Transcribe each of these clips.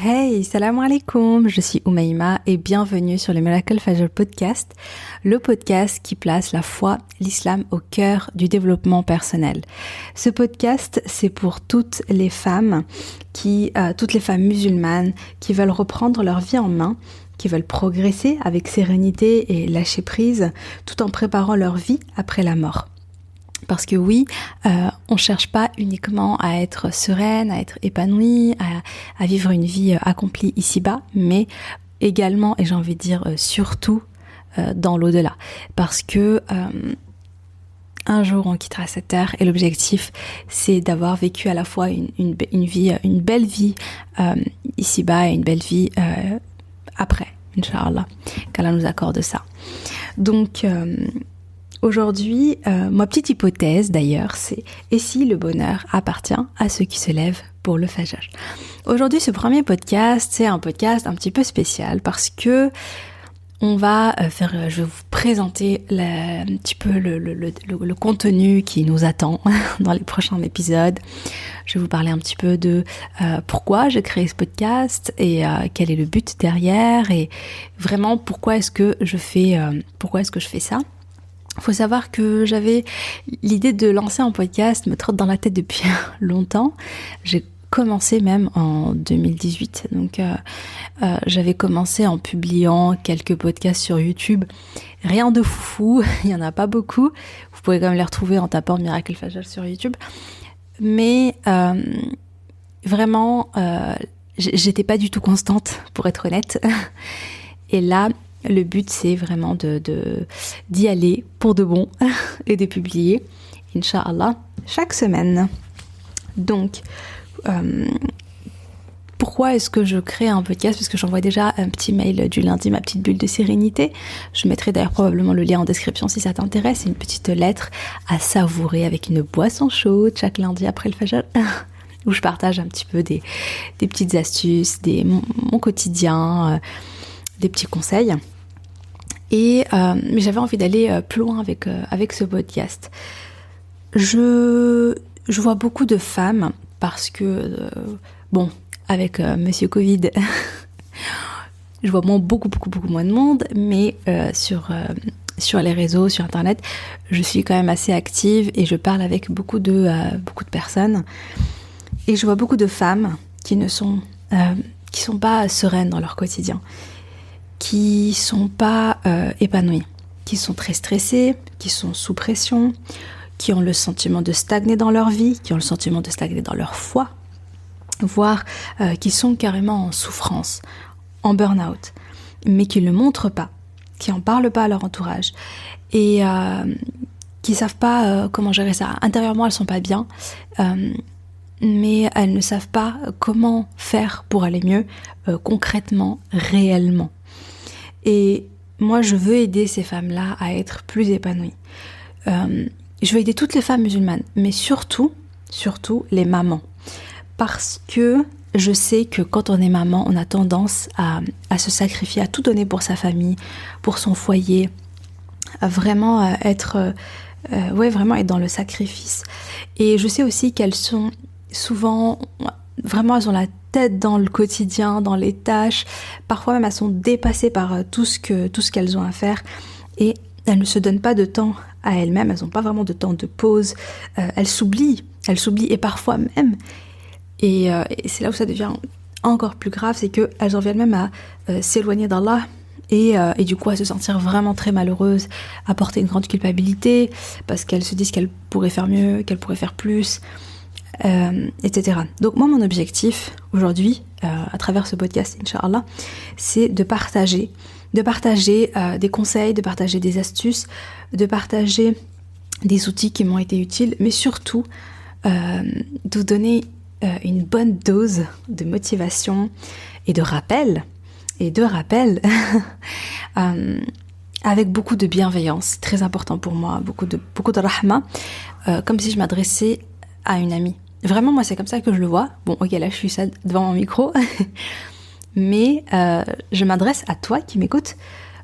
Hey, salam alaikum, je suis Oumaima et bienvenue sur le Miracle Fajr Podcast, le podcast qui place la foi, l'islam au cœur du développement personnel. Ce podcast, c'est pour toutes les femmes musulmanes qui veulent reprendre leur vie en main, qui veulent progresser avec sérénité et lâcher prise, tout en préparant leur vie après la mort. Parce que oui, on cherche pas uniquement à être sereine, à être épanouie, à vivre une vie accomplie ici-bas, mais également, et j'ai envie de dire surtout, dans l'au-delà. Parce que un jour on quittera cette terre et l'objectif c'est d'avoir vécu à la fois une belle vie ici-bas et une belle vie après, Inch'Allah, qu'Allah nous accorde ça. Donc aujourd'hui, ma petite hypothèse d'ailleurs, c'est « Et si le bonheur appartient à ceux qui se lèvent pour le Fajr ?» Aujourd'hui, ce premier podcast, c'est un podcast un petit peu spécial parce que je vais vous présenter un petit peu le contenu qui nous attend dans les prochains épisodes. Je vais vous parler un petit peu de pourquoi j'ai créé ce podcast et quel est le but derrière et vraiment pourquoi est-ce que je fais ça. Il faut savoir que j'avais l'idée de lancer un podcast, me trotte dans la tête depuis longtemps. J'ai commencé même en 2018. Donc j'avais commencé en publiant quelques podcasts sur YouTube. Rien de foufou, il n'y en a pas beaucoup. Vous pouvez quand même les retrouver en tapant Miracle Fajr sur YouTube. Mais vraiment, j'étais pas du tout constante, pour être honnête. Et là, le but, c'est vraiment d'y aller pour de bon et de publier, Inch'Allah, chaque semaine. Donc, pourquoi est-ce que je crée un podcast ? Parce que j'envoie déjà un petit mail du lundi, ma petite bulle de sérénité. Je mettrai d'ailleurs probablement le lien en description si ça t'intéresse. C'est une petite lettre à savourer avec une boisson chaude chaque lundi après le Fajr, où je partage un petit peu des petites astuces, mon quotidien, des petits conseils. Mais j'avais envie d'aller plus loin avec ce podcast. Je vois beaucoup de femmes parce que, avec Monsieur Covid, je vois beaucoup moins de monde, mais sur les réseaux, sur Internet, je suis quand même assez active et je parle avec beaucoup de personnes. Et je vois beaucoup de femmes qui sont pas sereines dans leur quotidien, qui sont pas épanouies, qui sont très stressées, qui sont sous pression, qui ont le sentiment de stagner dans leur vie, qui ont le sentiment de stagner dans leur foi, voire qui sont carrément en souffrance, en burn-out, mais qui ne le montrent pas, qui en parlent pas à leur entourage et qui savent pas comment gérer ça. Intérieurement, elles sont pas bien, mais elles ne savent pas comment faire pour aller mieux concrètement, réellement. Et moi, je veux aider ces femmes-là à être plus épanouies. Je veux aider toutes les femmes musulmanes, mais surtout les mamans. Parce que je sais que quand on est maman, on a tendance à se sacrifier, à tout donner pour sa famille, pour son foyer, à vraiment être dans le sacrifice. Et je sais aussi qu'elles sont souvent, vraiment, elles ont la tête dans le quotidien, dans les tâches. Parfois même, elles sont dépassées par tout ce qu'elles ont à faire. Et elles ne se donnent pas de temps à elles-mêmes. Elles n'ont pas vraiment de temps de pause. Elles s'oublient. Et parfois même, et c'est là où ça devient encore plus grave, c'est qu'elles en viennent même à s'éloigner d'Allah. Et du coup, à se sentir vraiment très malheureuses, à porter une grande culpabilité, parce qu'elles se disent qu'elles pourraient faire mieux, qu'elles pourraient faire plus, etc. Donc moi, mon objectif aujourd'hui, à travers ce podcast, Inch'Allah, c'est de partager des conseils, de partager des astuces, de partager des outils qui m'ont été utiles, mais surtout de vous donner une bonne dose de motivation et de rappel, avec beaucoup de bienveillance. C'est très important pour moi, beaucoup de rahma, comme si je m'adressais à une amie. Vraiment, moi, c'est comme ça que je le vois. Bon, ok, là, je suis seule devant mon micro, mais je m'adresse à toi qui m'écoutes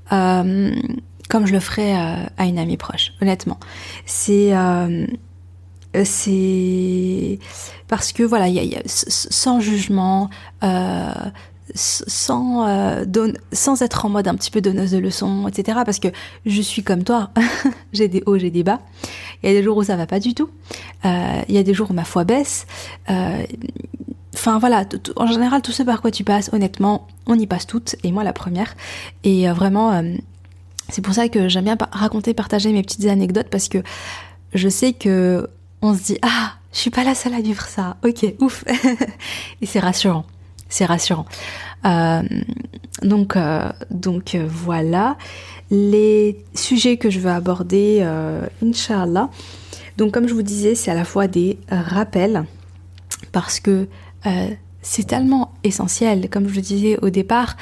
comme je le ferais à une amie proche, honnêtement. C'est c'est parce que voilà, sans jugement, sans être en mode un petit peu donneuse de leçons, etc. Parce que je suis comme toi, j'ai des hauts, j'ai des bas. Il y a des jours où ça va pas du tout. Il y a des jours où ma foi baisse. Enfin voilà, en général, tout ce par quoi tu passes, honnêtement, on y passe toutes, et moi la première. Et vraiment, c'est pour ça que j'aime bien raconter, partager mes petites anecdotes, parce que je sais que on se dit « Ah, je suis pas la seule à vivre ça, ok, ouf !» Et c'est rassurant, c'est rassurant. Donc voilà, les sujets que je veux aborder, Inch'Allah. Donc comme je vous disais, c'est à la fois des rappels, parce que c'est tellement essentiel. Comme je le disais au départ,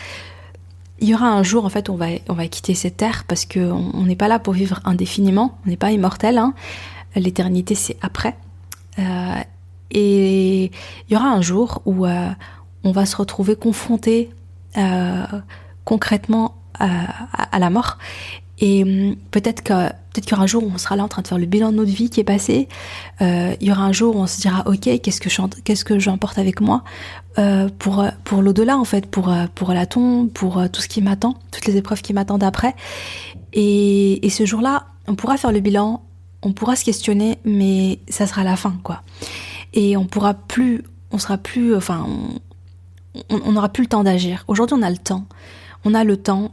il y aura un jour en fait où on va quitter cette terre, parce qu'on n'est pas là pour vivre indéfiniment, on n'est pas immortel, hein. L'éternité c'est après. Et il y aura un jour où on va se retrouver confronté concrètement à la mort. Et peut-être qu'il y aura un jour où on sera là en train de faire le bilan de notre vie qui est passé. Il y aura un jour où on se dira ok, qu'est-ce que j'emporte avec moi pour l'au-delà en fait, pour la tombe, pour tout ce qui m'attend, toutes les épreuves qui m'attendent après. Et ce jour-là, on pourra faire le bilan, on pourra se questionner, mais ça sera la fin quoi. Et on n'aura plus le temps d'agir. Aujourd'hui, on a le temps,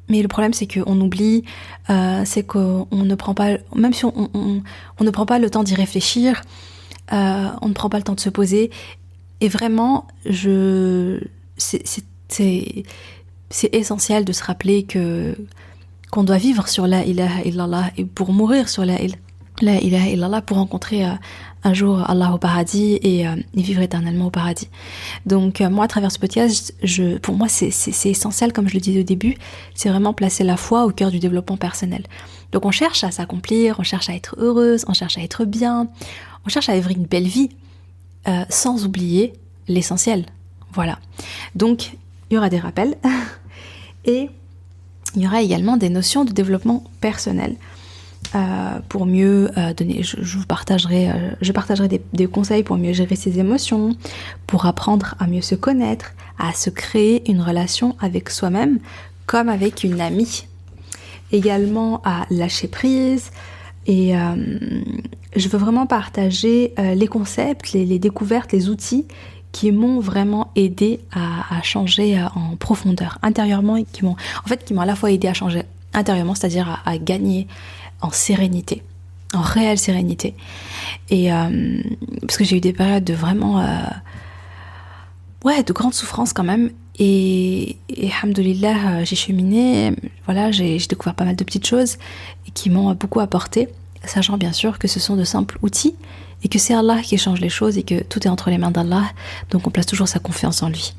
mais le problème, c'est qu'on oublie, c'est qu'on ne prend pas, même si on ne prend pas le temps d'y réfléchir, on ne prend pas le temps de se poser. Et vraiment, c'est essentiel de se rappeler qu'on doit vivre sur la ilaha illallah, et pour mourir sur la ilaha illallah, pour rencontrer un jour Allah au paradis et vivre éternellement au paradis. Donc moi, à travers ce podcast, pour moi c'est essentiel, comme je le disais au début, c'est vraiment placer la foi au cœur du développement personnel. Donc on cherche à s'accomplir, on cherche à être heureuse, on cherche à être bien, on cherche à vivre une belle vie, sans oublier l'essentiel. Voilà. Donc il y aura des rappels et il y aura également des notions de développement personnel. Pour mieux donner, je partagerai des conseils pour mieux gérer ses émotions, pour apprendre à mieux se connaître, à se créer une relation avec soi-même comme avec une amie. Également à lâcher prise, et je veux vraiment partager les concepts, les découvertes, les outils qui m'ont vraiment aidé à changer en profondeur, intérieurement, et qui m'ont à la fois aidé à changer intérieurement, c'est-à-dire à gagner en sérénité, en réelle sérénité. Et parce que j'ai eu des périodes de vraiment de grande souffrance quand même, et alhamdoulilah, j'ai cheminé, voilà, j'ai découvert pas mal de petites choses qui m'ont beaucoup apporté, sachant bien sûr que ce sont de simples outils et que c'est Allah qui change les choses et que tout est entre les mains d'Allah, donc on place toujours sa confiance en lui.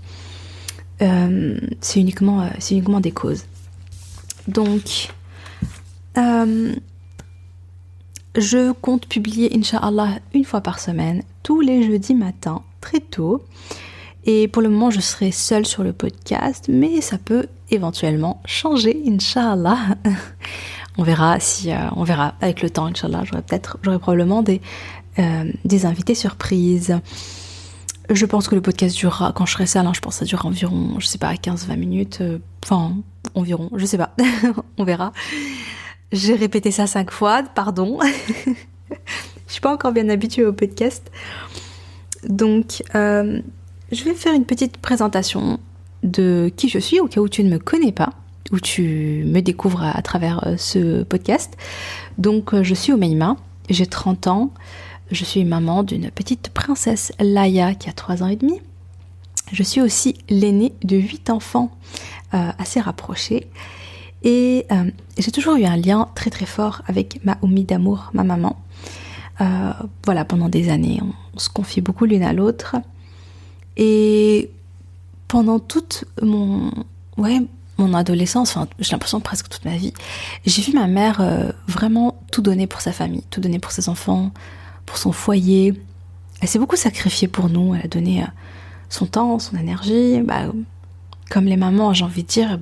C'est uniquement des causes. Donc je compte publier, Inch'Allah, une fois par semaine, tous les jeudis matins, très tôt. Et pour le moment, je serai seule sur le podcast, mais ça peut éventuellement changer, Inch'Allah. On verra avec le temps, Inch'Allah. J'aurai probablement des invités surprises. Je pense que le podcast durera, quand je serai seule, je pense que ça durera environ, 15-20 minutes. Environ, je sais pas. On verra. J'ai répété ça 5 fois, pardon. Je suis pas encore bien habituée au podcast. Donc, je vais faire une petite présentation de qui je suis, au cas où tu ne me connais pas, où tu me découvres à travers ce podcast. Donc, je suis Oumaima, j'ai 30 ans, je suis maman d'une petite princesse, Laïa, qui a 3 ans et demi. Je suis aussi l'aînée de 8 enfants, assez rapprochés. Et j'ai toujours eu un lien très très fort avec ma Oumi d'amour, ma maman. Pendant des années, on se confie beaucoup l'une à l'autre. Et pendant toute mon adolescence, j'ai l'impression presque toute ma vie, j'ai vu ma mère vraiment tout donner pour sa famille, tout donner pour ses enfants, pour son foyer. Elle s'est beaucoup sacrifiée pour nous, elle a donné son temps, son énergie, comme les mamans, j'ai envie de dire,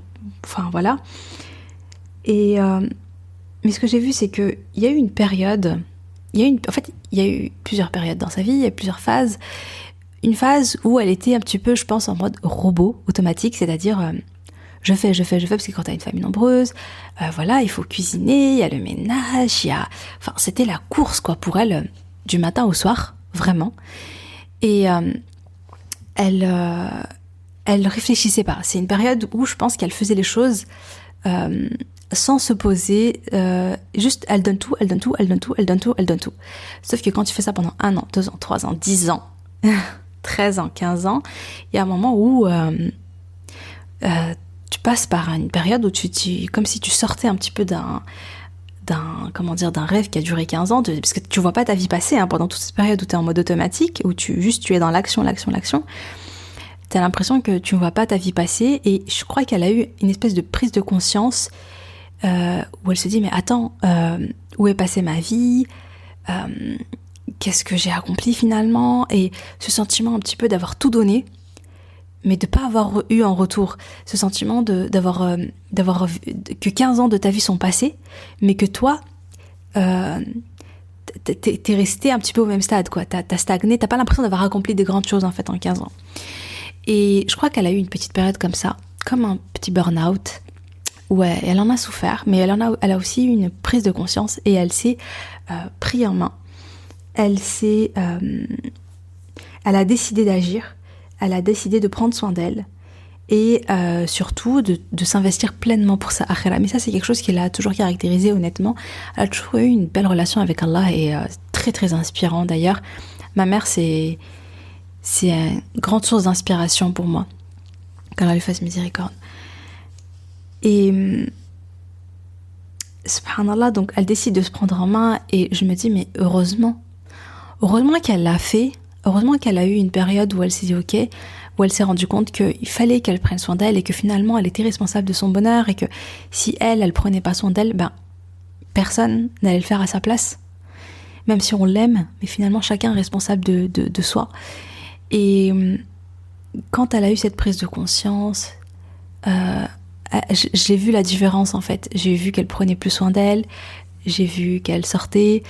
voilà. Et mais ce que j'ai vu, c'est qu'il y a eu une période il y a eu plusieurs périodes dans sa vie, il y a eu plusieurs phases. Une phase où elle était un petit peu, je pense, en mode robot automatique, c'est-à-dire je fais, parce que quand t'as une famille nombreuse, voilà, il faut cuisiner, il y a le ménage, enfin, c'était la course, quoi, pour elle, du matin au soir, vraiment. Et elle réfléchissait pas. C'est une période où je pense qu'elle faisait les choses sans se poser, juste elle donne tout. Sauf que quand tu fais ça pendant 1 an, 2 ans, 3 ans, 10 ans, 13 ans, 15 ans, il y a un moment où tu passes par une période où comme si tu sortais un petit peu d'un rêve qui a duré 15 ans, parce que tu vois pas ta vie passer pendant toute cette période où tu es en mode automatique, où tu es dans l'action. T'as l'impression que tu ne vois pas ta vie passer, et je crois qu'elle a eu une espèce de prise de conscience où elle se dit, mais attends, où est passée ma vie, qu'est-ce que j'ai accompli finalement, et ce sentiment un petit peu d'avoir tout donné, mais de pas avoir eu en retour, ce sentiment d'avoir que 15 ans de ta vie sont passés, mais que toi, t'es resté un petit peu au même stade, quoi. T'as stagné, t'as pas l'impression d'avoir accompli des grandes choses en fait en 15 ans. Et je crois qu'elle a eu une petite période comme ça, comme un petit burn-out, où elle en a souffert, mais elle a aussi eu une prise de conscience, et elle s'est pris en main. Elle a décidé d'agir, elle a décidé de prendre soin d'elle, et surtout de s'investir pleinement pour sa akhira. Mais ça, c'est quelque chose qui l'a toujours caractérisée, honnêtement. Elle a toujours eu une belle relation avec Allah, et très très inspirant d'ailleurs. Ma mère, c'est une grande source d'inspiration pour moi, qu'Allah lui fasse miséricorde. Et subhanallah, donc elle décide de se prendre en main, et je me dis, mais heureusement qu'elle l'a fait, heureusement qu'elle a eu une période où elle s'est dit ok, où elle s'est rendue compte qu'il fallait qu'elle prenne soin d'elle, et que finalement elle était responsable de son bonheur, et que si elle prenait pas soin d'elle, personne n'allait le faire à sa place, même si on l'aime, mais finalement chacun est responsable de soi. Et quand elle a eu cette prise de conscience, j'ai vu la différence en fait. J'ai vu qu'elle prenait plus soin d'elle, j'ai vu qu'elle sortait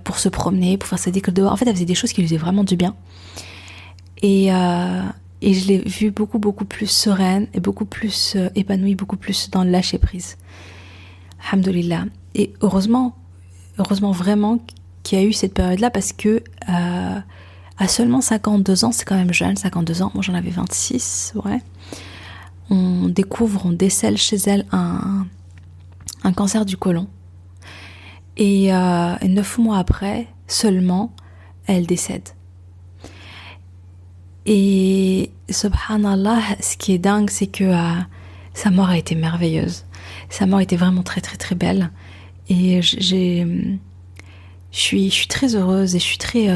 pour se promener, pour faire sa décolle dehors. En fait, elle faisait des choses qui lui faisaient vraiment du bien. Et je l'ai vue beaucoup, beaucoup plus sereine, et beaucoup plus épanouie, beaucoup plus dans le lâcher prise. Alhamdoulilah. Et heureusement vraiment qu'il y a eu cette période-là, parce que à seulement 52 ans, c'est quand même jeune, 52 ans, moi j'en avais 26, ouais. On décèle chez elle un cancer du côlon. Et 9 mois après, seulement, elle décède. Et subhanallah, ce qui est dingue, c'est que sa mort a été merveilleuse. Sa mort était vraiment très très très belle. Et je suis très heureuse, et je suis très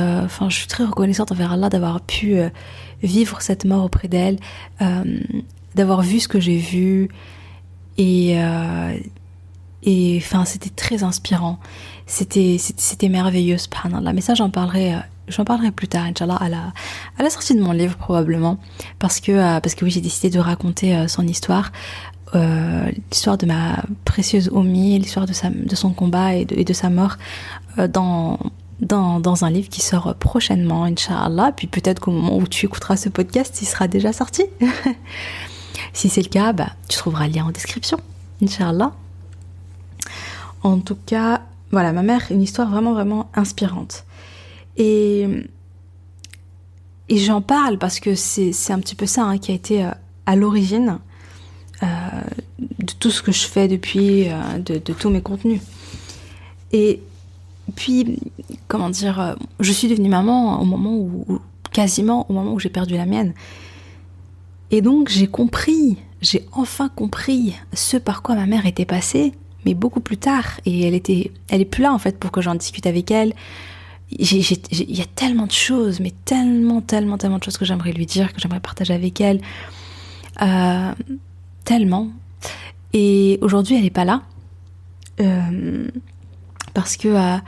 reconnaissante envers Allah d'avoir pu vivre cette mort auprès d'elle, d'avoir vu ce que j'ai vu, et enfin c'était très inspirant, c'était merveilleux, subhanallah. Mais ça j'en parlerai plus tard, Inch'Allah, à la sortie de mon livre probablement, parce que oui, j'ai décidé de raconter son histoire, l'histoire de ma précieuse Oumi, l'histoire de son combat et de sa mort, dans un livre qui sort prochainement, Inch'Allah. Puis peut-être qu'au moment où tu écouteras ce podcast, il sera déjà sorti. Si c'est le cas, tu trouveras le lien en description, Inch'Allah. En tout cas, voilà, ma mère, une histoire vraiment, vraiment inspirante. Et j'en parle parce que c'est un petit peu ça qui a été à l'origine de tout ce que je fais depuis, de tous mes contenus. Et puis, comment dire, je suis devenue maman quasiment au moment où j'ai perdu la mienne. Et donc j'ai enfin compris ce par quoi ma mère était passée, mais beaucoup plus tard. Et elle est plus là en fait pour que j'en discute avec elle. Il y a tellement de choses, mais tellement de choses que j'aimerais lui dire, que j'aimerais partager avec elle. Tellement. Et aujourd'hui, elle n'est pas là. Parce que...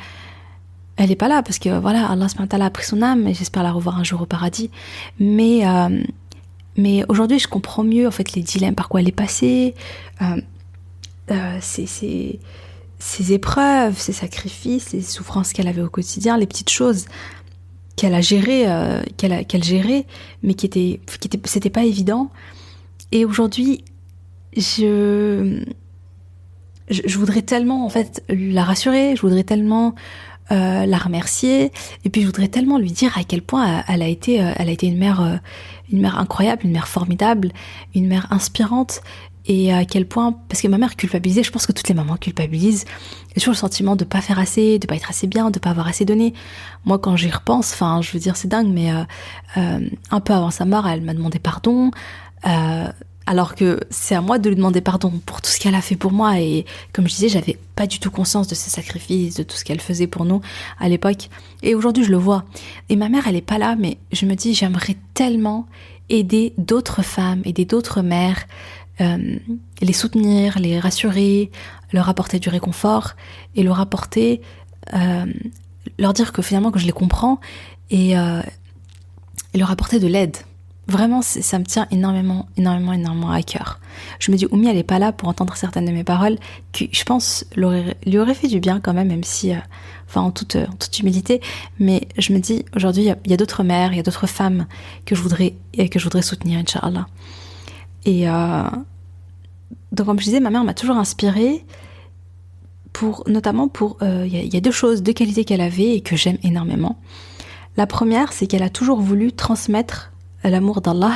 elle n'est pas là, parce que voilà, Allah subhanahu wa ta'ala a pris son âme, et j'espère la revoir un jour au paradis. Mais aujourd'hui, je comprends mieux en fait les dilemmes par quoi elle est passée. ses épreuves, ses sacrifices, les souffrances qu'elle avait au quotidien, les petites choses qu'elle a gérées, qu'elle gérait, mais c'était pas évident. Et aujourd'hui, je voudrais tellement en fait la rassurer, je voudrais tellement la remercier, et puis je voudrais tellement lui dire à quel point elle a été une mère incroyable, une mère formidable, une mère inspirante, et à quel point, parce que ma mère culpabilisait, je pense que toutes les mamans culpabilisent, il y a toujours le sentiment de pas faire assez, de pas être assez bien, de pas avoir assez donné. Moi quand j'y repense, enfin je veux dire c'est dingue, mais un peu avant sa mort, elle m'a demandé pardon, alors que c'est à moi de lui demander pardon pour tout ce qu'elle a fait pour moi. Et comme je disais, j'avais pas du tout conscience de ses sacrifices, de tout ce qu'elle faisait pour nous à l'époque. Et aujourd'hui, je le vois. Et ma mère, elle est pas là, mais je me dis, j'aimerais tellement aider d'autres femmes, aider d'autres mères, les soutenir, les rassurer, leur apporter du réconfort et leur apporter, leur dire que finalement que je les comprends et leur apporter de l'aide. Vraiment, ça me tient énormément à cœur. Je me dis, Oumi, elle est pas là pour entendre certaines de mes paroles, qui, je pense, lui aurait fait du bien quand même si, en toute humilité. Mais je me dis, aujourd'hui, il y a d'autres mères, il y a d'autres femmes que je voudrais soutenir, Inch'Allah. Et donc, comme je disais, ma mère m'a toujours inspirée notamment pour, il y a deux qualités qu'elle avait et que j'aime énormément. La première, c'est qu'elle a toujours voulu transmettre l'amour d'Allah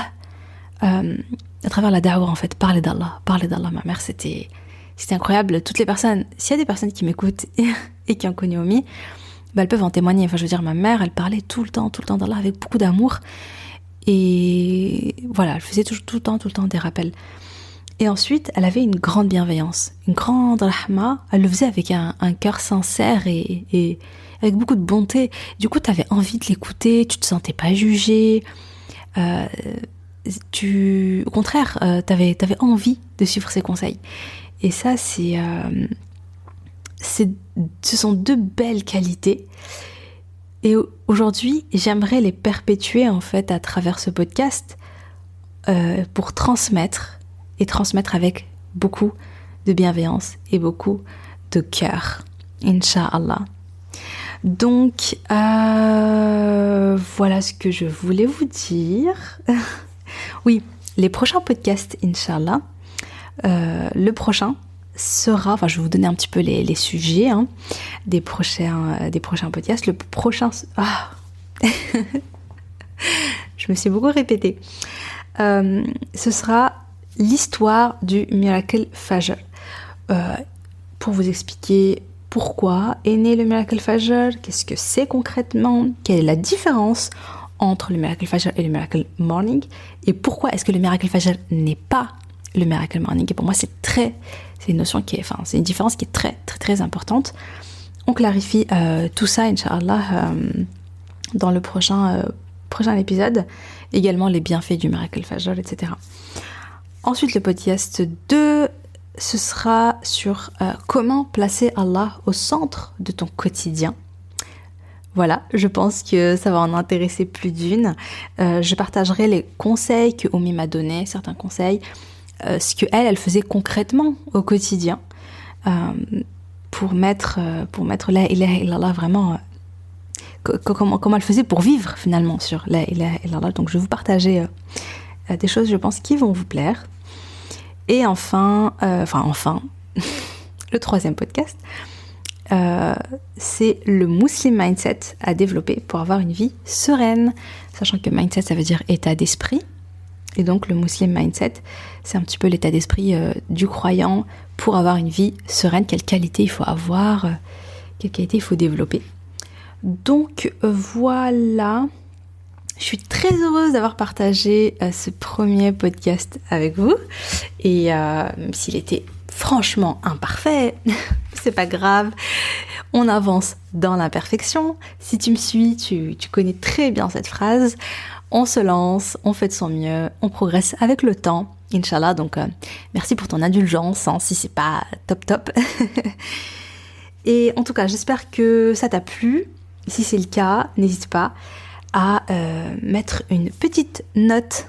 à travers la da'wah, en fait, parler d'Allah. Ma mère, c'était incroyable. Toutes les personnes, s'il y a des personnes qui m'écoutent et qui ont connu Oumi, elles peuvent en témoigner. Enfin, je veux dire, ma mère, elle parlait tout le temps d'Allah avec beaucoup d'amour. Et voilà, elle faisait tout le temps des rappels. Et ensuite, elle avait une grande bienveillance, une grande rahma. Elle le faisait avec un cœur sincère et avec beaucoup de bonté. Du coup, tu avais envie de l'écouter, tu te sentais pas jugée. Au contraire, t'avais envie de suivre ses conseils. Et ça, ce sont deux belles qualités. Et aujourd'hui, j'aimerais les perpétuer en fait à travers ce podcast pour transmettre avec beaucoup de bienveillance et beaucoup de cœur. Inch'Allah. Donc, voilà ce que je voulais vous dire. Oui, les prochains podcasts, Inch'Allah. Le prochain sera, je vais vous donner un petit peu les sujets des prochains podcasts. Le prochain... je me suis beaucoup répétée. Ce sera l'histoire du Miracle Fajr. Pour vous expliquer pourquoi est né le Miracle Fajr, qu'est-ce que c'est concrètement, quelle est la différence entre le Miracle Fajr et le Miracle Morning, et pourquoi est-ce que le Miracle Fajr n'est pas le Miracle Morning. Et pour moi, c'est une notion c'est une différence qui est très, très, très importante. On clarifie tout ça, Inch'Allah, dans le prochain épisode. Également les bienfaits du Miracle Fajr, etc. Ensuite, le podcast 2, ce sera sur comment placer Allah au centre de ton quotidien. Voilà, je pense que ça va en intéresser plus d'une. Je partagerai les conseils que Oumi m'a donnés, certains conseils, ce que elle faisait concrètement au quotidien pour mettre la ilaha illallah vraiment comment elle faisait pour vivre finalement sur la ilaha illallah. Donc je vais vous partager des choses, je pense, qui vont vous plaire. Et enfin, le troisième podcast, c'est le Muslim Mindset à développer pour avoir une vie sereine, sachant que mindset, ça veut dire état d'esprit. Et donc le Muslim Mindset, c'est un petit peu l'état d'esprit du croyant pour avoir une vie sereine. Quelle qualité il faut avoir, quelle qualité il faut développer. Donc voilà, je suis très heureuse d'avoir partagé ce premier podcast avec vous. Et même s'il était franchement imparfait, c'est pas grave. On avance dans l'imperfection. Si tu me suis, tu connais très bien cette phrase. On se lance, on fait de son mieux, on progresse avec le temps, Inch'Allah. Donc merci pour ton indulgence, si c'est pas top. Et en tout cas, j'espère que ça t'a plu. Si c'est le cas, n'hésite pas à mettre une petite note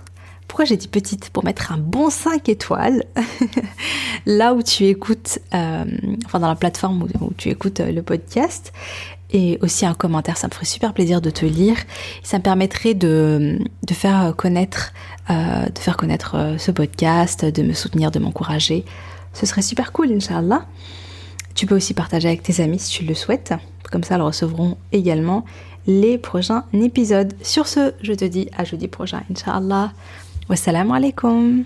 Pourquoi j'ai dit petite? Pour mettre un bon 5 étoiles là où tu écoutes, dans la plateforme où tu écoutes le podcast, et aussi un commentaire, ça me ferait super plaisir de te lire. Ça me permettrait de faire connaître ce podcast, de me soutenir, de m'encourager. Ce serait super cool, Inch'Allah. Tu peux aussi partager avec tes amis si tu le souhaites. Comme ça, elles recevront également les prochains épisodes. Sur ce, je te dis à jeudi prochain, Inch'Allah. Wassalamu alaikum.